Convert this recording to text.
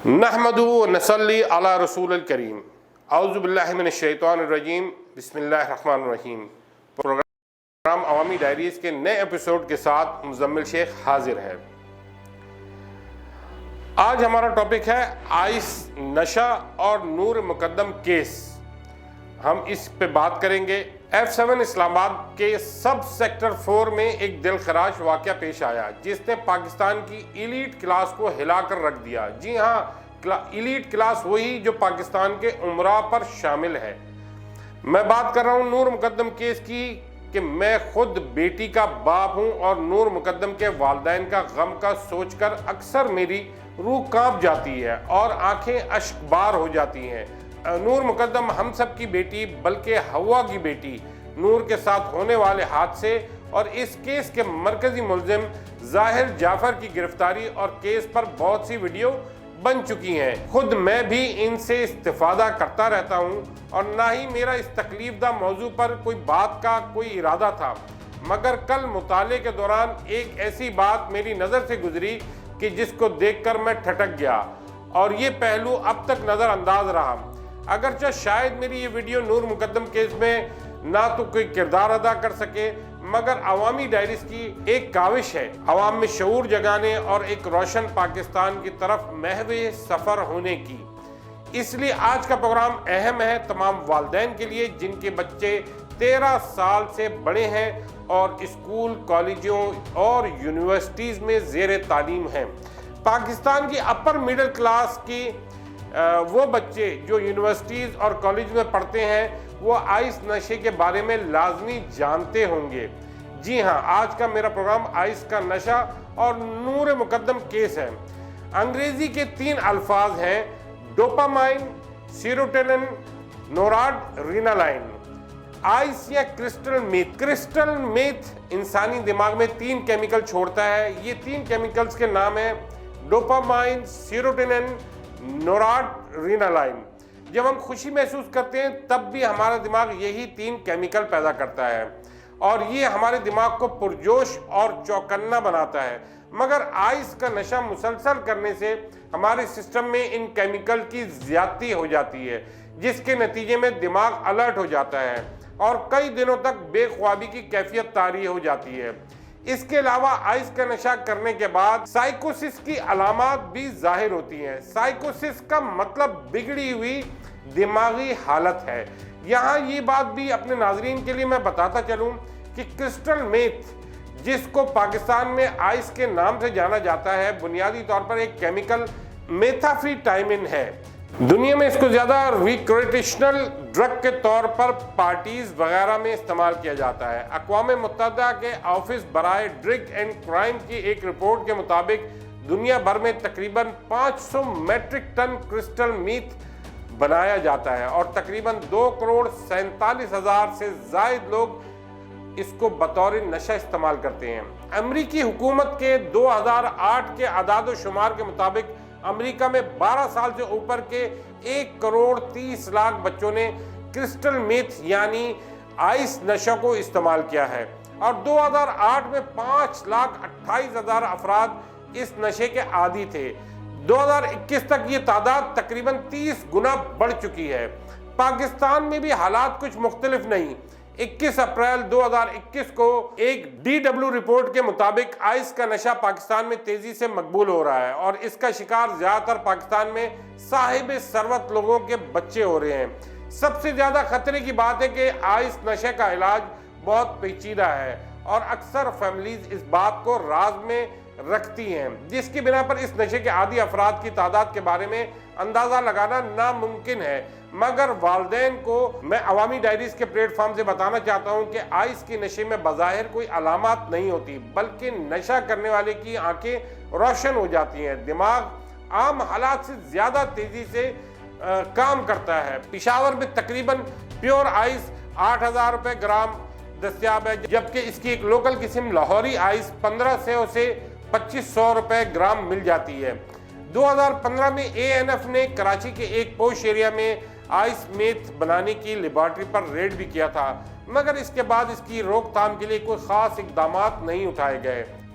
نحمدہ و نصلی علی رسول الکریم اعوذ باللہ من الشیطان الرجیم بسم اللہ الرحمن الرحیم۔ پروگرام عوامی ڈائریز کے نئے ایپیسوڈ کے ساتھ مزمل شیخ حاضر ہے۔ آج ہمارا ٹاپک ہے آئس، نشہ اور نور مقدم کیس۔ ہم اس پہ بات کریں گے۔ F7 اسلام آباد کے سب سیکٹر 4 میں ایک دل خراش واقعہ پیش آیا جس نے پاکستان کی ایلیٹ کلاس کو ہلا کر رکھ دیا۔ جی ہاں، ایلیٹ کلاس وہی جو پاکستان کے امراء پر شامل ہے۔ میں بات کر رہا ہوں نور مقدم کیس کی کہ میں خود بیٹی کا باپ ہوں اور نور مقدم کے والدین کا غم کا سوچ کر اکثر میری روح کانپ جاتی ہے اور آنکھیں اشک بار ہو جاتی ہیں۔ نور مقدم ہم سب کی بیٹی بلکہ ہوا کی بیٹی نور کے ساتھ ہونے والے حادثے اور اس کیس کے مرکزی ملزم ظاہر جعفر کی گرفتاری اور کیس پر بہت سی ویڈیو بن چکی ہیں۔ خود میں بھی ان سے استفادہ کرتا رہتا ہوں اور نہ ہی میرا اس تکلیف دہ موضوع پر کوئی بات کا کوئی ارادہ تھا، مگر کل مطالعے کے دوران ایک ایسی بات میری نظر سے گزری کہ جس کو دیکھ کر میں ٹھٹک گیا اور یہ پہلو اب تک نظر انداز رہا۔ اگرچہ شاید میری یہ ویڈیو نور مقدم کیس میں نہ تو کوئی کردار ادا کر سکے، مگر عوامی ڈائریز کی ایک کاوش ہے عوام میں شعور جگانے اور ایک روشن پاکستان کی طرف محو سفر ہونے کی۔ اس لیے آج کا پروگرام اہم ہے تمام والدین کے لیے جن کے بچے 13 سال سے بڑے ہیں اور اسکول، کالجوں اور یونیورسٹیز میں زیر تعلیم ہیں۔ پاکستان کی اپر مڈل کلاس کی وہ بچے جو یونیورسٹیز اور کالج میں پڑھتے ہیں وہ آئس نشے کے بارے میں لازمی جانتے ہوں گے۔ جی ہاں، آج کا میرا پروگرام آئس کا نشہ اور نور مقدم کیس ہے۔ انگریزی کے 3 الفاظ ہیں: ڈوپامائن، سیروٹونن، نورادرینالائن۔ آئس یا کرسٹل میتھ۔ کرسٹل میتھ انسانی دماغ میں 3 کیمیکل چھوڑتا ہے۔ یہ 3 کیمیکلز کے نام ہیں ڈوپامائن، سیروٹونن، نورادرینالائن۔ جب ہم خوشی محسوس کرتے ہیں تب بھی ہمارا دماغ یہی 3 کیمیکل پیدا کرتا ہے اور یہ ہمارے دماغ کو پرجوش اور چوکنا بناتا ہے، مگر آئس کا نشہ مسلسل کرنے سے ہمارے سسٹم میں ان کیمیکل کی زیادتی ہو جاتی ہے جس کے نتیجے میں دماغ الرٹ ہو جاتا ہے اور کئی دنوں تک بے خوابی کی کیفیت طاری ہو جاتی ہے۔ اس کے علاوہ آئس کا نشہ کرنے کے بعد سائیکوسس کی علامات بھی ظاہر ہوتی ہیں۔ سائیکوسس کا مطلب بگڑی ہوئی دماغی حالت ہے۔ یہاں یہ بات بھی اپنے ناظرین کے لیے میں بتاتا چلوں کہ کرسٹل میتھ، جس کو پاکستان میں آئس کے نام سے جانا جاتا ہے، بنیادی طور پر ایک کیمیکل میتھامفیٹامین ہے۔ دنیا میں اس کو زیادہ ریکریشنل ڈرگ کے طور پر پارٹیز وغیرہ میں استعمال کیا جاتا ہے۔ اقوام متحدہ کے آفس برائے ڈرگ اینڈ کرائم کی ایک رپورٹ کے مطابق دنیا بھر میں تقریباً 500 میٹرک ٹن کرسٹل میتھ بنایا جاتا ہے اور تقریباً 2,47,000 سے زائد لوگ اس کو بطور نشہ استعمال کرتے ہیں۔ امریکی حکومت کے 2008 کے اعداد و شمار کے مطابق امریکہ میں 12 سال سے اوپر کے 1,30,00,000 بچوں نے کرسٹل میتھ یعنی آئس نشہ کو استعمال کیا ہے اور 2008 میں 5,28,000 افراد اس نشے کے عادی تھے۔ 2021 تک یہ تعداد تقریباً 30 گنا بڑھ چکی ہے۔ پاکستان میں بھی حالات کچھ مختلف نہیں۔ 21 اپریل 2021 کو ایک DW رپورٹ کے مطابق آئس کا نشہ پاکستان میں تیزی سے مقبول ہو رہا ہے اور اس کا شکار زیادہ تر پاکستان میں صاحب ثروت لوگوں کے بچے ہو رہے ہیں۔ سب سے زیادہ خطرے کی بات ہے کہ آئس نشے کا علاج بہت پیچیدہ ہے اور اکثر فیملیز اس بات کو راز میں رکھتی ہیں، جس کی بنا پر اس نشے کے عادی افراد کی تعداد کے بارے میں اندازہ لگانا ناممکن ہے۔ مگر والدین کو میں عوامی ڈائریز کے پلیٹ فارم سے بتانا چاہتا ہوں کہ آئس کے نشے میں بظاہر کوئی علامات نہیں ہوتی، بلکہ نشہ کرنے والے کی آنکھیں روشن ہو جاتی ہیں، دماغ عام حالات سے زیادہ تیزی سے کام کرتا ہے۔ پشاور میں تقریباً پیور آئس 8,000 روپے گرام دستیاب ہے، جبکہ اس کی ایک لوکل قسم لاہوری آئس 1,500 سے 2,500 روپے گرام مل جاتی ہے۔ 2015 میں ANF نے کراچی کے ایک پوش ایریا میں آئس میتھ بنانے کی لیبارٹری پر ریڈ بھی کیا تھا، مگر اس کے بعد اس کی روک تھام کے لیے کوئی خاص اقدامات نہیں اٹھائے گئے۔